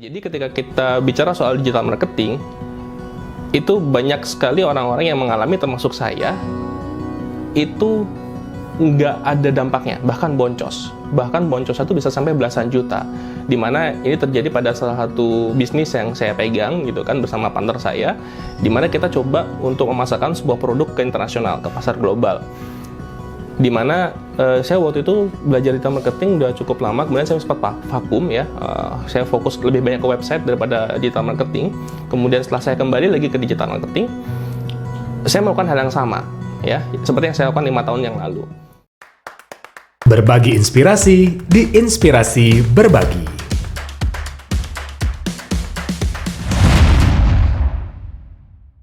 Jadi ketika kita bicara soal digital marketing, itu banyak sekali orang-orang yang mengalami, termasuk saya, itu nggak ada dampaknya, bahkan boncos. Bahkan boncosnya itu bisa sampai belasan juta. Dimana ini terjadi pada salah satu bisnis yang saya pegang gitu kan bersama partner saya, dimana kita coba untuk memasarkan sebuah produk ke internasional, ke pasar global. Dimana saya waktu itu belajar digital marketing udah cukup lama, kemudian saya sempat vakum ya, saya fokus lebih banyak ke website daripada digital marketing. Kemudian setelah saya kembali lagi ke digital marketing, saya melakukan hal yang sama ya, seperti yang saya lakukan 5 tahun yang lalu. Berbagi inspirasi di Inspirasi Berbagi.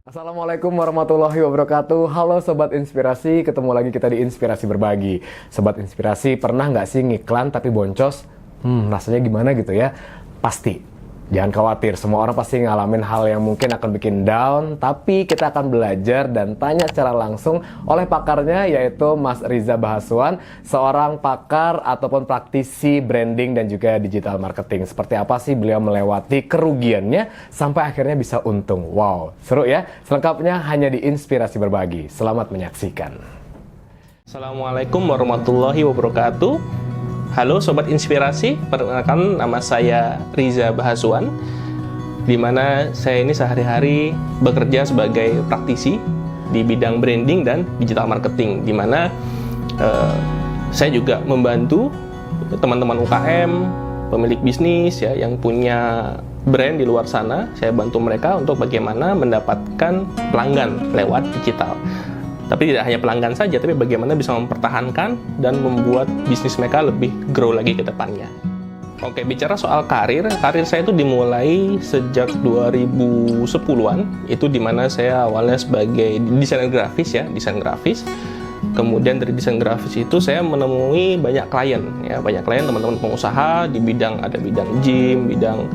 Assalamualaikum warahmatullahi wabarakatuh. Halo Sobat Inspirasi, ketemu lagi kita di Inspirasi Berbagi. Sobat Inspirasi, pernah nggak sih ngiklan tapi boncos? Rasanya gimana gitu ya? Pasti. Jangan khawatir, semua orang pasti ngalamin hal yang mungkin akan bikin down, tapi kita akan belajar dan tanya secara langsung oleh pakarnya, yaitu Mas Riza Bahaswan, seorang pakar ataupun praktisi branding dan juga digital marketing. Seperti apa sih beliau melewati kerugiannya sampai akhirnya bisa untung? Wow, seru ya? Selengkapnya hanya di Inspirasi Berbagi. Selamat menyaksikan. Assalamualaikum warahmatullahi wabarakatuh. Halo Sobat Inspirasi, perkenalkan nama saya Riza Bahaswan, di mana saya ini sehari-hari bekerja sebagai praktisi di bidang branding dan digital marketing, di mana saya juga membantu teman-teman UKM, pemilik bisnis ya yang punya brand di luar sana. Saya bantu mereka untuk bagaimana mendapatkan pelanggan lewat digital. Tapi tidak hanya pelanggan saja, tapi bagaimana bisa mempertahankan dan membuat bisnis mereka lebih grow lagi ke depannya. Oke, bicara soal karir saya itu dimulai sejak 2010-an. Itu dimana saya awalnya sebagai desainer grafis ya, desain grafis. Kemudian dari desain grafis itu saya menemui banyak klien ya, banyak klien teman-teman pengusaha di bidang, ada bidang gym, bidang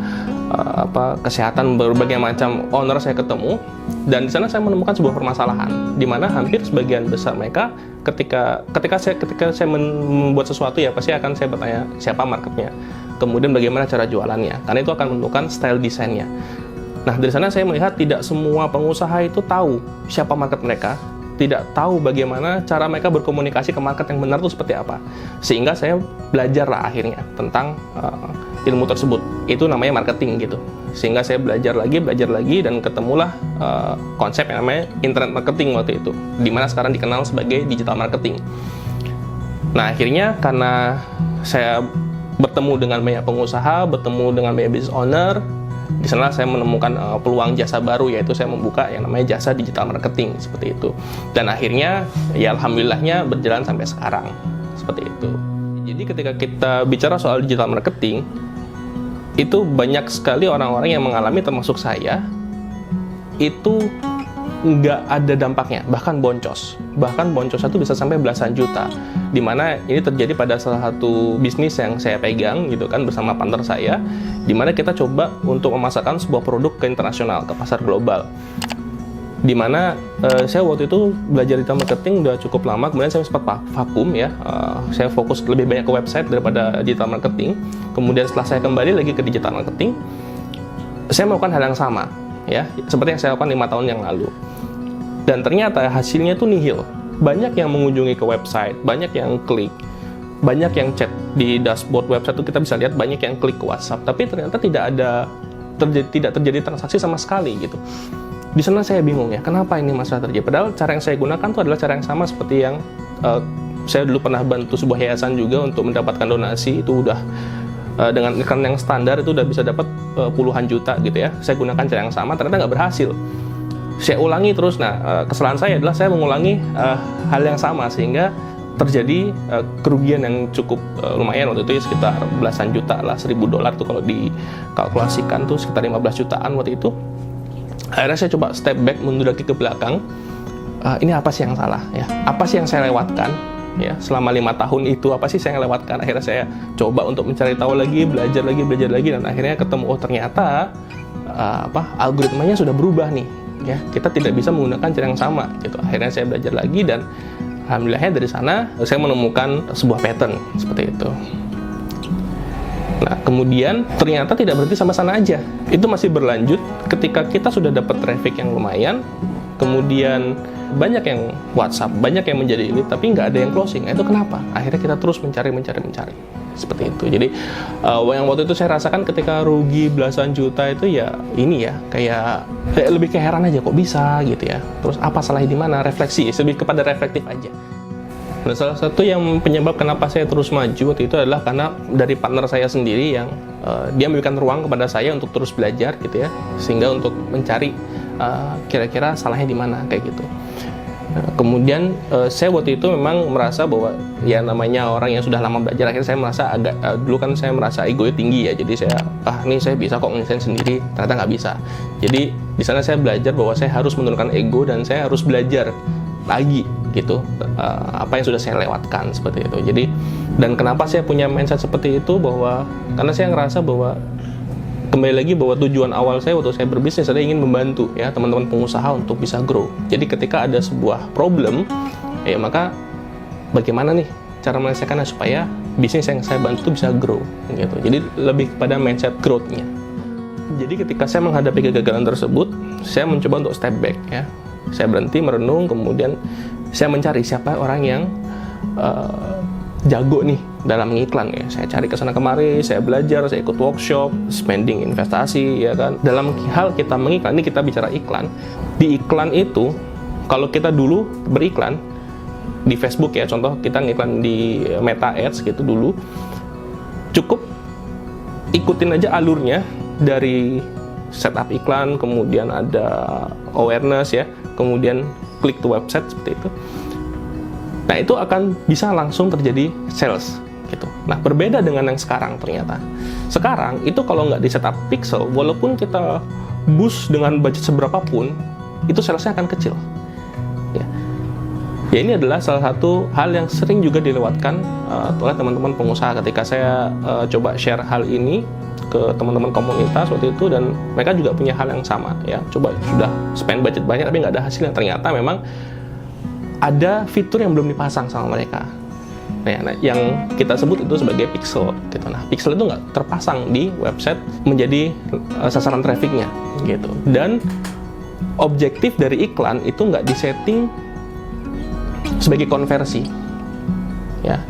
kesehatan, berbagai macam owner saya ketemu. Dan di sana saya menemukan sebuah permasalahan di mana hampir sebagian besar mereka ketika saya membuat sesuatu ya pasti akan saya bertanya siapa marketnya, kemudian bagaimana cara jualannya, karena itu akan menentukan style desainnya. Nah, dari sana saya melihat tidak semua pengusaha itu tahu siapa market mereka, tidak tahu bagaimana cara mereka berkomunikasi ke market yang benar itu seperti apa. Sehingga saya belajarlah akhirnya tentang ilmu tersebut. Itu namanya marketing gitu. Sehingga saya belajar lagi dan ketemulah konsep yang namanya internet marketing waktu itu, dimana sekarang dikenal sebagai digital marketing. Nah, akhirnya karena saya bertemu dengan banyak pengusaha, bertemu dengan banyak business owner, di sana saya menemukan peluang jasa baru, yaitu saya membuka yang namanya jasa digital marketing seperti itu. Dan akhirnya ya alhamdulillahnya berjalan sampai sekarang seperti itu. Jadi ketika kita bicara soal digital marketing, itu banyak sekali orang-orang yang mengalami, termasuk saya, itu nggak ada dampaknya, bahkan boncos. Bahkan boncosnya itu bisa sampai belasan juta. Dimana ini terjadi pada salah satu bisnis yang saya pegang gitu kan bersama partner saya, dimana kita coba untuk memasarkan sebuah produk ke internasional, ke pasar global. Dimana saya waktu itu belajar digital marketing udah cukup lama, kemudian saya sempat vakum ya, saya fokus lebih banyak ke website daripada digital marketing. Kemudian setelah saya kembali lagi ke digital marketing, saya melakukan hal yang sama ya, seperti yang saya lakukan 5 tahun yang lalu. Dan ternyata hasilnya itu nihil. Banyak yang mengunjungi ke website, banyak yang klik, banyak yang chat di dashboard website itu kita bisa lihat banyak yang klik ke WhatsApp, tidak terjadi transaksi sama sekali gitu. Di sana saya bingung ya, kenapa ini masalah terjadi? Padahal cara yang saya gunakan itu adalah cara yang sama seperti yang saya dulu pernah bantu sebuah yayasan juga untuk mendapatkan donasi, itu udah dengan iklan yang standar itu udah bisa dapat puluhan juta gitu ya. Saya gunakan cara yang sama, ternyata nggak berhasil. Saya ulangi terus. Nah, kesalahan saya adalah saya mengulangi hal yang sama sehingga terjadi kerugian yang cukup lumayan waktu itu ya, sekitar belasan juta lah, $1.000 tuh kalau dikalkulasikan tuh sekitar 15 jutaan waktu itu. Akhirnya saya coba step back, mundur lagi ke belakang. Ini apa sih yang salah ya? Apa sih yang saya lewatkan ya selama 5 tahun itu? Apa sih saya yang lewatkan? Akhirnya saya coba untuk mencari tahu lagi, belajar lagi, dan akhirnya ketemu ternyata algoritmanya sudah berubah nih ya. Kita tidak bisa menggunakan cara yang sama gitu. Akhirnya saya belajar lagi dan alhamdulillahnya dari sana saya menemukan sebuah pattern seperti itu. Nah, kemudian ternyata tidak berhenti sama sana aja. Itu masih berlanjut ketika kita sudah dapat traffic yang lumayan, kemudian banyak yang WhatsApp, banyak yang menjadi lead, tapi nggak ada yang closing. Itu kenapa? Akhirnya kita terus mencari. Seperti itu. Jadi, yang waktu itu saya rasakan ketika rugi belasan juta itu ya ini ya, kayak lebih keheran aja kok bisa gitu ya. Terus apa salahnya di mana? Refleksi, lebih kepada reflektif aja. Nah, salah satu yang penyebab kenapa saya terus maju waktu itu adalah karena dari partner saya sendiri yang dia memberikan ruang kepada saya untuk terus belajar gitu ya, sehingga untuk mencari kira-kira salahnya di mana kayak gitu. Nah, kemudian saya waktu itu memang merasa bahwa ya namanya orang yang sudah lama belajar, akhirnya saya merasa agak dulu kan saya merasa egonya tinggi ya, jadi saya ini saya bisa kok ngedesain sendiri, ternyata nggak bisa. Jadi di sana saya belajar bahwa saya harus menurunkan ego dan saya harus belajar lagi gitu apa yang sudah saya lewatkan seperti itu. Jadi dan kenapa saya punya mindset seperti itu, bahwa karena saya ngerasa bahwa kembali lagi bahwa tujuan awal saya waktu saya berbisnis adalah ingin membantu ya teman-teman pengusaha untuk bisa grow. Jadi ketika ada sebuah problem ya, maka bagaimana nih cara menyelesaikannya supaya bisnis yang saya bantu bisa grow gitu. Jadi lebih kepada mindset growth-nya. Jadi ketika saya menghadapi kegagalan tersebut, saya mencoba untuk step back ya. Saya berhenti merenung, kemudian saya mencari siapa orang yang jago nih dalam mengiklan ya. Saya cari ke sana kemari, saya belajar, saya ikut workshop, spending investasi ya kan. Dalam hal kita mengiklan, ini kita bicara iklan. Di iklan itu, kalau kita dulu beriklan di Facebook ya, contoh kita ngiklan di Meta Ads gitu dulu, cukup ikutin aja alurnya dari setup iklan, kemudian ada awareness ya, kemudian klik to website seperti itu. Nah, itu akan bisa langsung terjadi sales gitu. Nah, berbeda dengan yang sekarang ternyata. Sekarang itu kalau nggak di setup pixel, walaupun kita boost dengan budget seberapapun, itu salesnya akan kecil. Ya, ini adalah salah satu hal yang sering juga dilewatkan oleh teman-teman pengusaha ketika saya coba share hal ini ke teman-teman komunitas waktu itu, dan mereka juga punya hal yang sama ya. Coba sudah spend budget banyak tapi nggak ada hasilnya. Ternyata memang ada fitur yang belum dipasang sama mereka. Nah, yang kita sebut itu sebagai pixel gitu. Nah, pixel itu nggak terpasang di website menjadi sasaran trafficnya gitu. Dan objektif dari iklan itu nggak disetting sebagai konversi ya.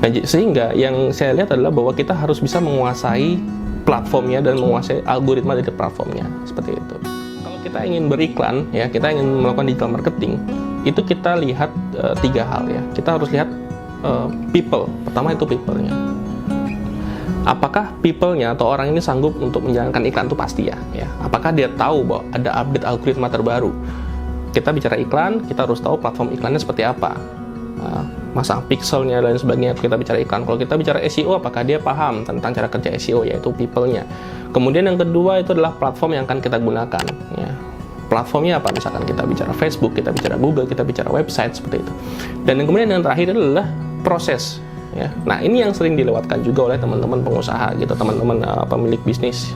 Nah, sehingga yang saya lihat adalah bahwa kita harus bisa menguasai platformnya dan menguasai algoritma dari platformnya seperti itu. Kalau kita ingin beriklan ya, kita ingin melakukan digital marketing, itu kita lihat 3 hal ya. Kita harus lihat people. Pertama itu people-nya. Apakah people-nya atau orang ini sanggup untuk menjalankan iklan? Itu pasti ya. Apakah dia tahu bahwa ada update algoritma terbaru? Kita bicara iklan, kita harus tahu platform iklannya seperti apa. Masang pixelnya dan sebagainya. Kita bicara iklan. Kalau kita bicara SEO, apakah dia paham tentang cara kerja SEO, yaitu people-nya. Kemudian yang kedua itu adalah platform yang akan kita gunakan ya. Platformnya apa? Misalkan kita bicara Facebook, kita bicara Google, kita bicara website seperti itu. Dan yang kemudian yang terakhir adalah proses ya. Nah, ini yang sering dilewatkan juga oleh teman-teman pengusaha gitu, teman-teman pemilik bisnis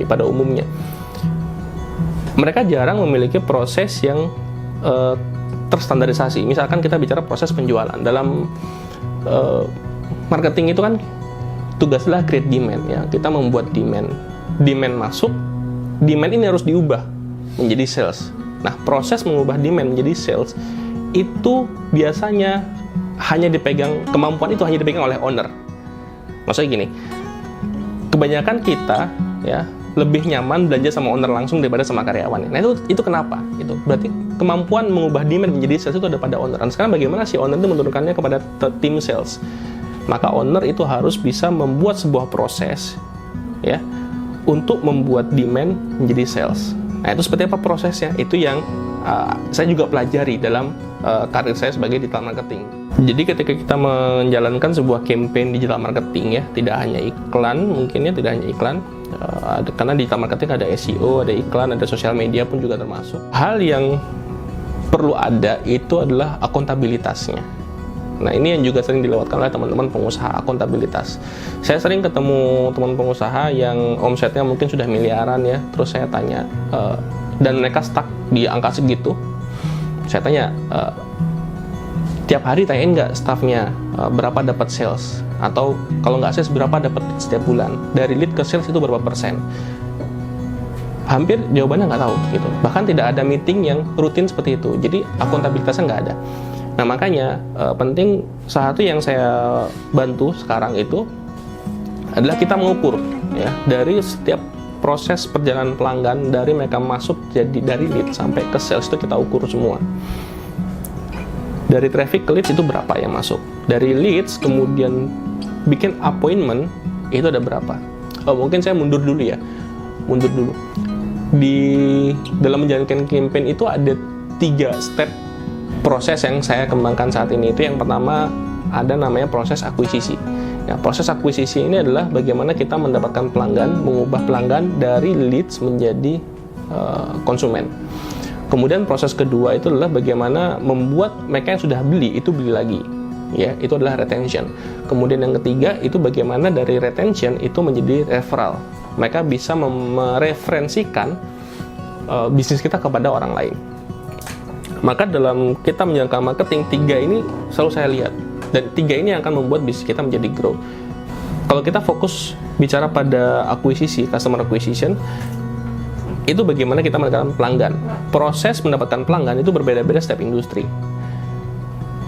pada umumnya. Mereka jarang memiliki proses yang terstandarisasi. Misalkan kita bicara proses penjualan dalam marketing itu kan tugasnya create demand ya. Kita membuat demand masuk, demand ini harus diubah menjadi sales. Nah, proses mengubah demand menjadi sales itu biasanya kemampuan itu hanya dipegang oleh owner. Maksudnya gini, kebanyakan kita ya lebih nyaman belanja sama owner langsung daripada sama karyawan. Nah, itu kenapa? Itu berarti kemampuan mengubah demand menjadi sales itu ada pada owner. Dan sekarang bagaimana si owner itu menurunkannya kepada tim sales? Maka owner itu harus bisa membuat sebuah proses ya untuk membuat demand menjadi sales. Nah, itu seperti apa prosesnya? Itu yang saya juga pelajari dalam karir saya sebagai digital marketing. Jadi ketika kita menjalankan sebuah campaign digital marketing ya, tidak hanya iklan, mungkin ya tidak hanya iklan, karena digital marketing ada SEO, ada iklan, ada sosial media pun juga termasuk. Hal yang perlu ada itu adalah akuntabilitasnya. Nah, ini yang juga sering dilewatkan oleh teman-teman pengusaha, akuntabilitas. Saya sering ketemu teman pengusaha yang omsetnya mungkin sudah miliaran ya, terus saya tanya, dan mereka stuck di angka segitu. Saya tanya, tiap hari tanyain nggak staffnya berapa dapat sales, atau kalau nggak sales berapa dapat setiap bulan, dari lead ke sales itu berapa persen. Hampir jawabannya nggak tahu gitu. Bahkan tidak ada meeting yang rutin seperti itu. Jadi akuntabilitasnya nggak ada. Nah makanya penting, salah satu yang saya bantu sekarang itu adalah kita mengukur ya dari setiap proses perjalanan pelanggan, dari mereka masuk jadi dari lead sampai ke sales itu kita ukur semua. Dari traffic ke leads itu berapa yang masuk, dari leads kemudian bikin appointment itu ada berapa. Mungkin saya mundur dulu. Di dalam menjalankan campaign itu ada 3 step proses yang saya kembangkan saat ini. Itu yang pertama ada namanya proses akuisisi. Ya, proses akuisisi ini adalah bagaimana kita mendapatkan pelanggan, mengubah pelanggan dari leads menjadi konsumen. Kemudian proses kedua itu adalah bagaimana membuat mereka yang sudah beli itu beli lagi. Ya, itu adalah retention. Kemudian yang ketiga itu bagaimana dari retention itu menjadi referral. Mereka bisa mereferensikan bisnis kita kepada orang lain. Maka dalam kita menjalankan marketing, 3 ini selalu saya lihat, dan 3 ini yang akan membuat bisnis kita menjadi grow. Kalau kita fokus bicara pada akuisisi, customer acquisition, itu bagaimana kita mendapatkan pelanggan. Proses mendapatkan pelanggan itu berbeda-beda setiap industri.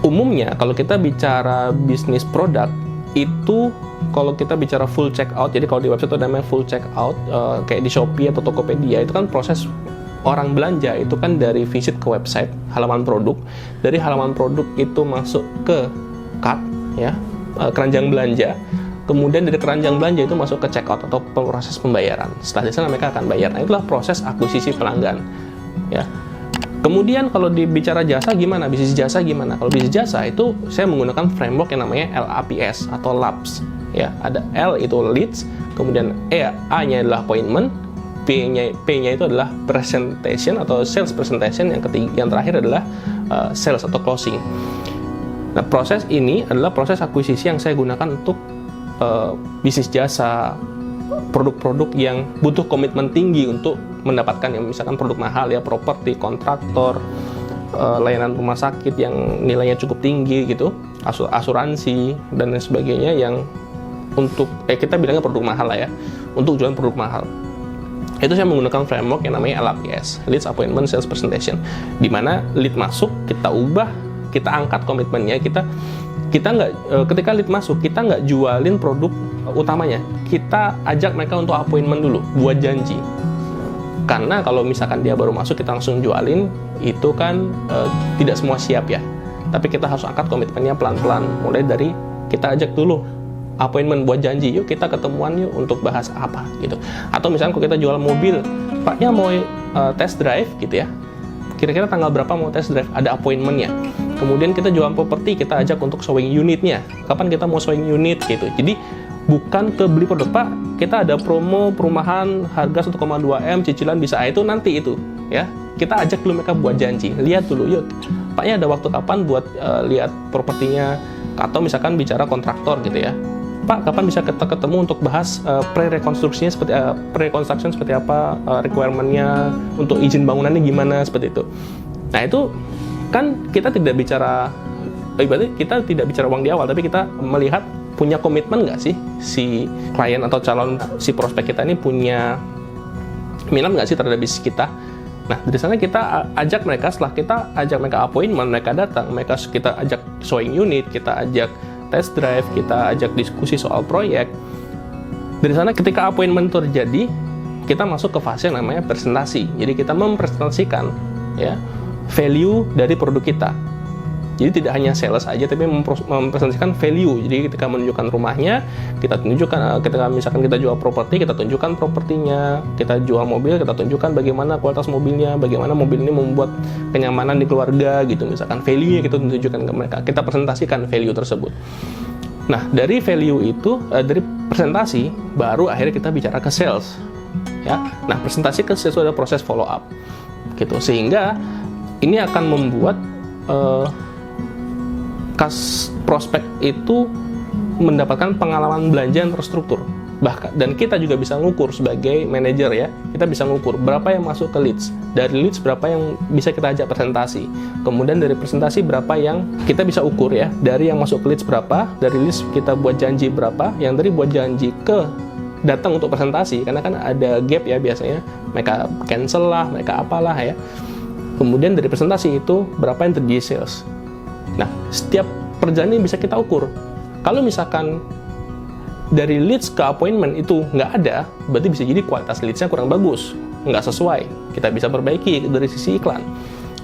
Umumnya kalau kita bicara bisnis produk, itu kalau kita bicara full checkout, jadi kalau di website itu namanya full checkout, kayak di Shopee atau Tokopedia, itu kan proses orang belanja itu kan dari visit ke website, halaman produk, dari halaman produk itu masuk ke cart, ya, keranjang belanja, kemudian dari keranjang belanja itu masuk ke checkout atau proses pembayaran. Setelah di sana mereka akan bayar. Nah, itulah proses akuisisi pelanggan, ya. Kemudian kalau dibicara jasa gimana? Bisnis jasa gimana? Kalau bisnis jasa itu saya menggunakan framework yang namanya LAPS atau LAPS. Ya, ada L itu leads, kemudian A-nya adalah appointment, P-nya itu adalah presentation atau sales presentation, yang terakhir adalah sales atau closing. Nah, proses ini adalah proses akuisisi yang saya gunakan untuk bisnis jasa, produk-produk yang butuh komitmen tinggi untuk mendapatkan, yang misalkan produk mahal ya, properti, kontraktor, layanan rumah sakit yang nilainya cukup tinggi gitu, asuransi dan lain sebagainya, yang untuk kita bilangnya produk mahal lah ya, untuk jualan produk mahal. Itu saya menggunakan framework yang namanya LAPS, Leads, Appointment, Sales, Presentation, di mana lead masuk kita ubah, kita angkat komitmennya, kita nggak, ketika lead masuk kita nggak jualin produk utamanya, kita ajak mereka untuk appointment dulu, buat janji. Karena kalau misalkan dia baru masuk kita langsung jualin, itu kan tidak semua siap ya. Tapi kita harus angkat komitmennya pelan-pelan, mulai dari kita ajak dulu appointment buat janji, yuk kita ketemuan yuk untuk bahas apa gitu. Atau misalkan kalau kita jual mobil, Paknya mau test drive gitu ya, kira-kira tanggal berapa mau test drive, ada appointmentnya. Kemudian kita jual properti, kita ajak untuk showing unitnya, kapan kita mau showing unit gitu. Jadi bukan ke beli produk, Pak, kita ada promo perumahan harga 1,2 M, cicilan bisa, itu nanti itu ya. Kita ajak dulu mereka buat janji, lihat dulu, yuk Paknya ada waktu kapan buat lihat propertinya, atau misalkan bicara kontraktor gitu ya, Pak, kapan bisa kita ketemu untuk bahas pre-rekonstruksinya seperti pre-construction seperti apa, requirement-nya untuk izin bangunannya gimana, seperti itu. Nah, itu kan kita tidak bicara, ibaratnya kita tidak bicara uang di awal, tapi kita melihat punya komitmen nggak sih si klien atau calon, si prospek kita ini punya minat nggak sih terhadap bisnis kita. Nah, dari sana kita ajak mereka, setelah kita ajak mereka appointment, mereka datang, kita ajak showing unit, kita ajak test drive, kita ajak diskusi soal proyek. Dari sana ketika appointment terjadi, kita masuk ke fase yang namanya presentasi. Jadi kita mempresentasikan ya value dari produk kita. Jadi tidak hanya sales aja, tapi mempresentasikan value. Jadi ketika menunjukkan rumahnya, kita tunjukkan, ketika misalkan kita jual properti, kita tunjukkan propertinya, kita jual mobil, kita tunjukkan bagaimana kualitas mobilnya, bagaimana mobil ini membuat kenyamanan di keluarga gitu. Misalkan value-nya kita tunjukkan ke mereka, kita presentasikan value tersebut. Nah, dari value itu, dari presentasi, baru akhirnya kita bicara ke sales. Ya, nah presentasi ke sales itu ada proses follow up, gitu. Sehingga ini akan membuat prospek itu mendapatkan pengalaman belanja yang terstruktur. Dan kita juga bisa ngukur sebagai manajer ya, kita bisa ngukur berapa yang masuk ke leads, dari leads berapa yang bisa kita ajak presentasi, kemudian dari presentasi berapa yang kita bisa ukur ya, dari yang masuk ke leads berapa, dari leads kita buat janji berapa, yang dari buat janji ke datang untuk presentasi, karena kan ada gap ya biasanya, mereka cancel lah, mereka apalah ya, kemudian dari presentasi itu berapa yang terjadi sales. Nah, setiap perjalanan ini bisa kita ukur. Kalau misalkan dari leads ke appointment itu nggak ada, berarti bisa jadi kualitas leads-nya kurang bagus, nggak sesuai. Kita bisa perbaiki dari sisi iklan.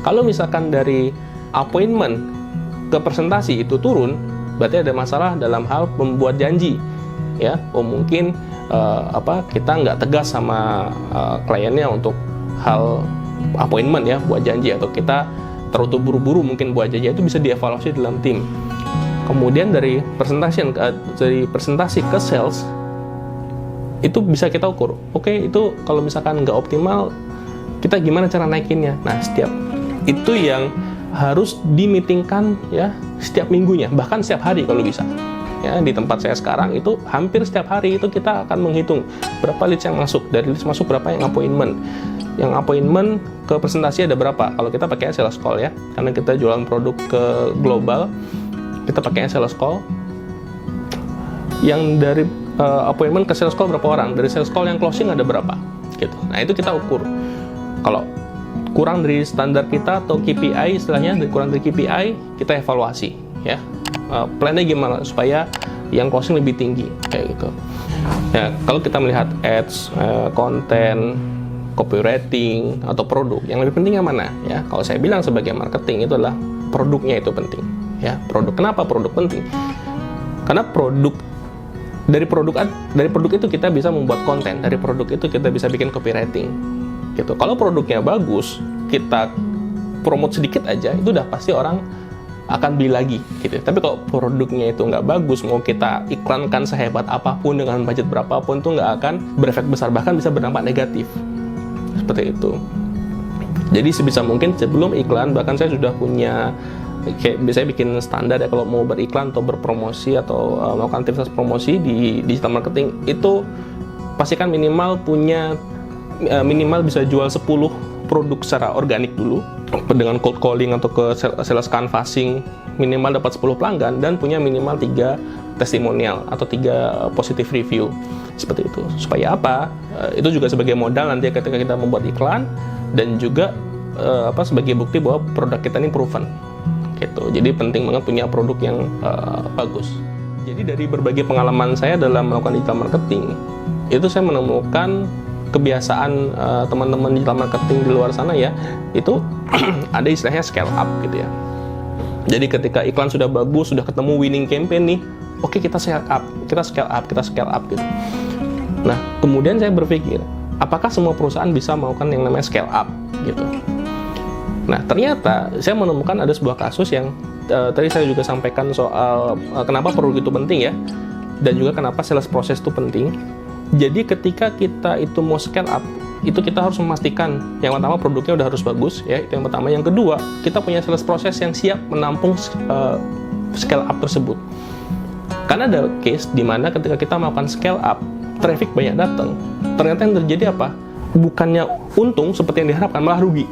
Kalau misalkan dari appointment ke presentasi itu turun, berarti ada masalah dalam hal membuat janji. Ya, mungkin kita nggak tegas sama kliennya untuk hal appointment ya, buat janji, atau kita terlalu buru-buru mungkin buat janji, itu bisa dievaluasi dalam tim. Kemudian dari presentasi ke sales itu bisa kita ukur. Oke, itu kalau misalkan nggak optimal, kita gimana cara naikinnya? Nah, setiap itu yang harus di-meetingkan ya setiap minggunya, bahkan setiap hari kalau bisa. Ya, di tempat saya sekarang itu hampir setiap hari itu kita akan menghitung berapa leads yang masuk, dari leads masuk berapa yang appointment. Yang appointment ke presentasi ada berapa? Kalau kita pakai sales call ya, karena kita jualan produk ke global, kita pakai sales call. Yang dari appointment ke sales call berapa orang, dari sales call yang closing ada berapa gitu. Nah, itu kita ukur. Kalau kurang dari standar kita atau KPI istilahnya, kurang dari KPI, kita evaluasi ya, plannya gimana supaya yang closing lebih tinggi kayak gitu ya. Kalau kita melihat ads, konten, copywriting atau produk, yang lebih penting yang mana ya? Kalau saya bilang sebagai marketing itu adalah produknya itu penting ya. Produk, kenapa produk penting? Karena dari produk itu kita bisa membuat konten, dari produk itu kita bisa bikin copywriting gitu. Kalau produknya bagus, kita promote sedikit aja, itu udah pasti orang akan beli lagi gitu. Tapi kalau produknya itu nggak bagus, mau kita iklankan sehebat apapun dengan budget berapapun, itu nggak akan berefek besar, bahkan bisa berdampak negatif seperti itu. Jadi sebisa mungkin sebelum iklan, bahkan saya sudah punya kayak biasanya bikin standar ya, kalau mau beriklan atau berpromosi atau melakukan aktivitas promosi di digital marketing, itu pastikan minimal bisa jual 10 produk secara organik dulu, dengan cold calling atau ke sales canvassing, minimal dapat 10 pelanggan, dan punya minimal 3 testimonial atau 3 positive review seperti itu. Supaya apa? Itu juga sebagai modal nanti ketika kita membuat iklan, dan juga sebagai bukti bahwa produk kita ini proven gitu. Jadi penting banget punya produk yang bagus. Jadi dari berbagai pengalaman saya dalam melakukan digital marketing, itu saya menemukan kebiasaan teman-teman digital marketing di luar sana ya, itu ada istilahnya scale up gitu ya. Jadi ketika iklan sudah bagus, sudah ketemu winning campaign nih, oke, kita scale up gitu. Nah, kemudian saya berpikir, apakah semua perusahaan bisa melakukan yang namanya scale up gitu? Nah, ternyata saya menemukan ada sebuah kasus yang tadi saya juga sampaikan soal kenapa produk itu penting ya, dan juga kenapa sales process itu penting. Jadi ketika kita itu mau scale up, itu kita harus memastikan yang pertama produknya udah harus bagus ya, itu yang pertama. Yang kedua, kita punya sales process yang siap menampung scale up tersebut. Karena ada case di mana ketika kita melakukan scale up, traffic banyak datang, ternyata yang terjadi apa? Bukannya untung seperti yang diharapkan, malah rugi,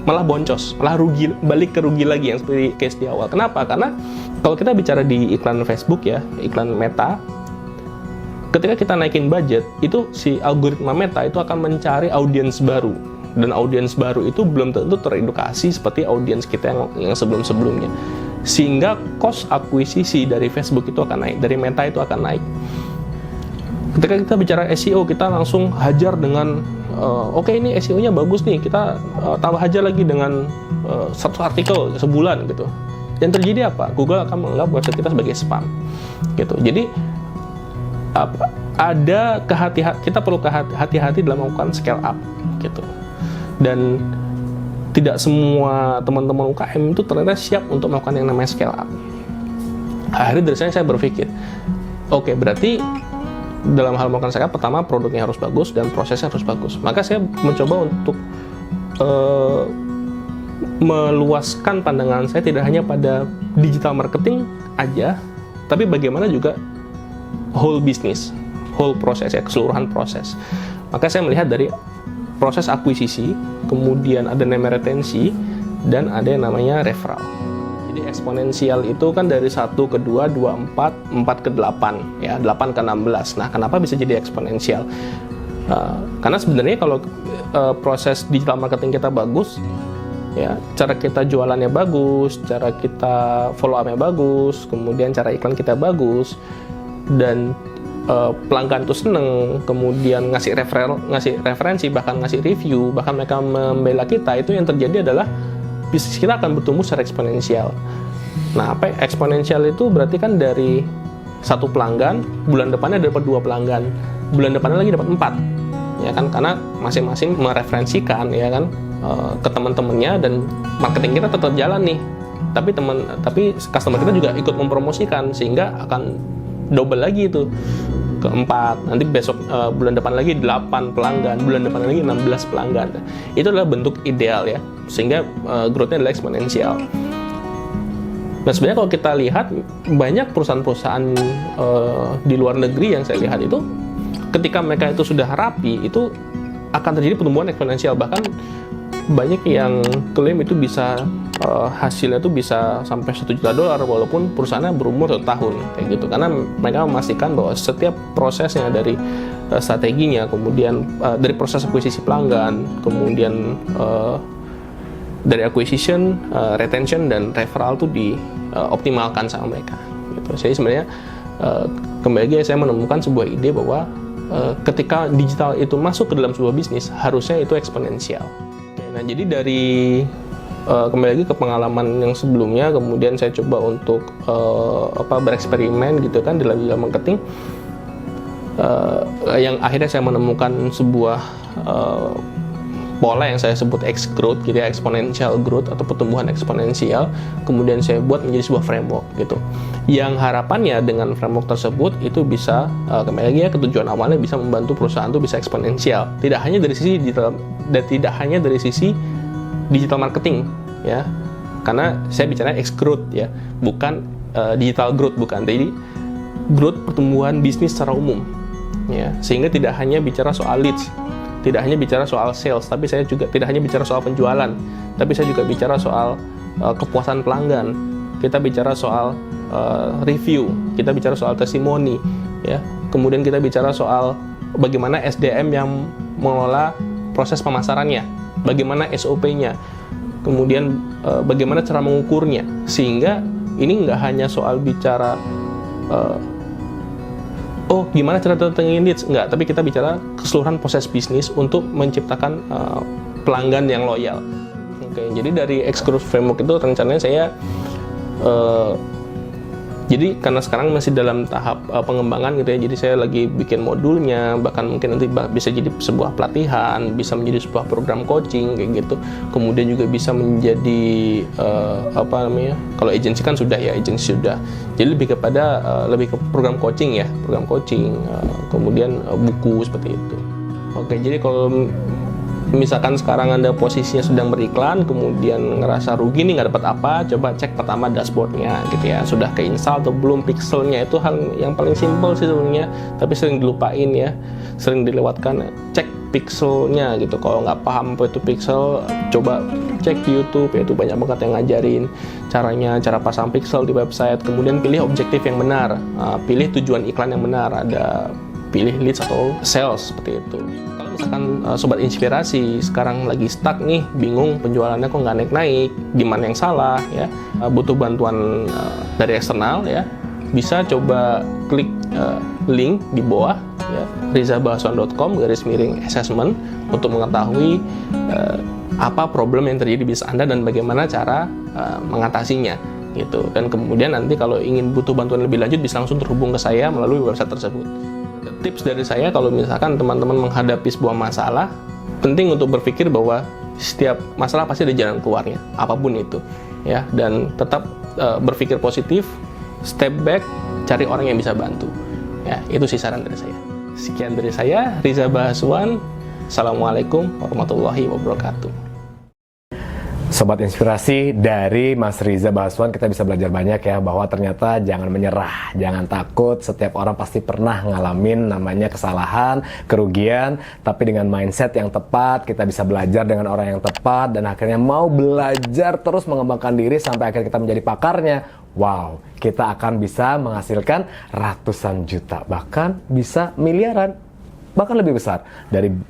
malah boncos, malah rugi, balik ke rugi lagi yang seperti case di awal. Kenapa? Karena kalau kita bicara di iklan Facebook ya, iklan Meta, ketika kita naikin budget, itu si algoritma Meta itu akan mencari audiens baru, dan audiens baru itu belum tentu teredukasi seperti audiens kita yang sebelum-sebelumnya, sehingga cost akuisisi dari Facebook itu akan naik, dari Meta itu akan naik. Ketika kita bicara SEO, kita langsung hajar dengan oke, ini SEO-nya bagus nih, kita tambah aja lagi dengan 100 artikel sebulan gitu. Yang terjadi apa? Google akan menganggap website kita sebagai spam gitu. Jadi ada kita perlu hati-hati dalam melakukan scale up gitu. Dan tidak semua teman-teman UKM itu ternyata siap untuk melakukan yang namanya scale up. Akhirnya dari saya berpikir, oke, berarti dalam hal melakukan scale up, pertama produknya harus bagus dan prosesnya harus bagus. Maka saya mencoba untuk meluaskan pandangan saya tidak hanya pada digital marketing aja, tapi bagaimana juga whole business whole proses ya, keseluruhan proses. Maka saya melihat dari proses akuisisi, kemudian ada namanya retensi, dan ada yang namanya referral. Jadi eksponensial itu kan dari 1 ke 2, 2, 4, 4 ke 8, ya 8 ke 16. Nah, kenapa bisa jadi eksponensial? Karena sebenarnya kalau proses digital marketing kita bagus, ya cara kita jualannya bagus, cara kita follow up-nya bagus, kemudian cara iklan kita bagus, dan pelanggan itu seneng, kemudian ngasih referensi, bahkan ngasih review, bahkan mereka membela kita, itu yang terjadi adalah bisnis kita akan bertumbuh secara eksponensial. Nah, apa eksponensial itu berarti kan dari 1 pelanggan, bulan depannya dapat 2 pelanggan, bulan depannya lagi dapat 4, ya kan, karena masing-masing mereferensikan, ya kan, ke teman-temannya, dan marketing kita tetap jalan nih, tapi customer kita juga ikut mempromosikan, sehingga akan double lagi itu ke 4, nanti besok bulan depan lagi 8 pelanggan, bulan depan lagi 16 pelanggan. Itu adalah bentuk ideal ya, sehingga growth-nya adalah eksponensial. Nah, sebenarnya kalau kita lihat banyak perusahaan-perusahaan di luar negeri yang saya lihat itu, ketika mereka itu sudah rapi, itu akan terjadi pertumbuhan eksponensial. Bahkan banyak yang klaim itu bisa hasilnya itu bisa sampai $1 juta walaupun perusahaannya berumur 1 tahun kayak gitu, karena mereka memastikan bahwa setiap prosesnya dari strateginya, kemudian dari proses akuisisi pelanggan, kemudian dari acquisition, retention, dan referral itu dioptimalkan sama mereka gitu. Jadi sebenarnya kembali lagi saya menemukan sebuah ide bahwa ketika digital itu masuk ke dalam sebuah bisnis, harusnya itu eksponensial. Nah, jadi dari kembali lagi ke pengalaman yang sebelumnya, kemudian saya coba untuk bereksperimen gitu kan dalam digital marketing, yang akhirnya saya menemukan sebuah pola yang saya sebut X-growth, gitu ya, exponential growth atau pertumbuhan eksponensial. Kemudian saya buat menjadi sebuah framework gitu, yang harapannya dengan framework tersebut itu bisa kembali lagi ya, ketujuan awalnya bisa membantu perusahaan itu bisa eksponensial, tidak hanya dari sisi digital dan tidak hanya dari sisi digital marketing ya, karena saya bicara X-growth ya, bukan digital growth, bukan. Jadi growth pertumbuhan bisnis secara umum ya, sehingga tidak hanya bicara soal leads, tidak hanya bicara soal sales, tapi saya juga tidak hanya bicara soal penjualan, tapi saya juga bicara soal kepuasan pelanggan, kita bicara soal review, kita bicara soal testimoni ya, kemudian kita bicara soal bagaimana SDM yang mengelola proses pemasarannya, bagaimana SOP-nya, kemudian bagaimana cara mengukurnya, sehingga ini nggak hanya soal bicara gimana cara datengin leads, nggak, tapi kita bicara keseluruhan proses bisnis untuk menciptakan pelanggan yang loyal. Oke, jadi dari X-growth framework itu rencananya saya jadi karena sekarang masih dalam tahap pengembangan gitu ya, jadi saya lagi bikin modulnya, bahkan mungkin nanti bisa jadi sebuah pelatihan, bisa menjadi sebuah program coaching kayak gitu, kemudian juga bisa menjadi kalau agensi kan sudah ya, agensi sudah, jadi lebih kepada lebih ke program coaching ya, kemudian buku seperti itu. Oke, jadi kalau misalkan sekarang Anda posisinya sedang beriklan, kemudian ngerasa rugi nih nggak dapat apa, coba cek pertama dashboardnya gitu ya, sudah keinstall atau belum pixelnya, itu hal yang paling simpel sih sebenarnya, tapi sering dilupain ya, sering dilewatkan. Cek pixelnya gitu, kalau nggak paham apa itu pixel, coba cek di YouTube ya, itu banyak banget yang ngajarin cara pasang pixel di website, kemudian pilih objektif yang benar, pilih tujuan iklan yang benar, ada pilih leads atau sales seperti itu. Misalkan sobat inspirasi sekarang lagi stuck nih, bingung penjualannya kok nggak naik-naik, di mana yang salah ya, butuh bantuan dari eksternal ya, bisa coba klik link di bawah ya, rizabahasuan.com/assessment untuk mengetahui apa problem yang terjadi di bisnis Anda dan bagaimana cara mengatasinya gitu. Dan kemudian nanti kalau ingin butuh bantuan lebih lanjut bisa langsung terhubung ke saya melalui website tersebut. Tips dari saya, kalau misalkan teman-teman menghadapi sebuah masalah, penting untuk berpikir bahwa setiap masalah pasti ada jalan keluarnya, apapun itu ya, dan tetap berpikir positif, step back, cari orang yang bisa bantu ya, itu sih saran dari saya. Sekian dari saya, Riza Bahasuan. Assalamualaikum warahmatullahi wabarakatuh. Sobat Inspirasi, dari Mas Riza Bahaswan kita bisa belajar banyak ya, bahwa ternyata jangan menyerah, jangan takut. Setiap orang pasti pernah ngalamin namanya kesalahan, kerugian, tapi dengan mindset yang tepat kita bisa belajar dengan orang yang tepat dan akhirnya mau belajar terus mengembangkan diri sampai akhirnya kita menjadi pakarnya. Wow, kita akan bisa menghasilkan ratusan juta, bahkan bisa miliaran, bahkan lebih besar,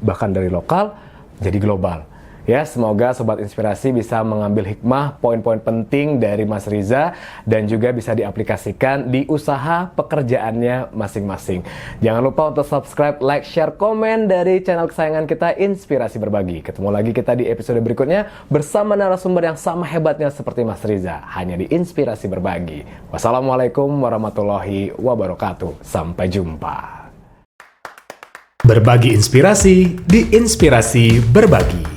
bahkan dari lokal jadi global. Ya, semoga Sobat Inspirasi bisa mengambil hikmah, poin-poin penting dari Mas Riza dan juga bisa diaplikasikan di usaha pekerjaannya masing-masing. Jangan lupa untuk subscribe, like, share, komen dari channel kesayangan kita Inspirasi Berbagi. Ketemu lagi kita di episode berikutnya bersama narasumber yang sama hebatnya seperti Mas Riza, hanya di Inspirasi Berbagi. Wassalamualaikum warahmatullahi wabarakatuh. Sampai jumpa. Berbagi inspirasi di Inspirasi Berbagi.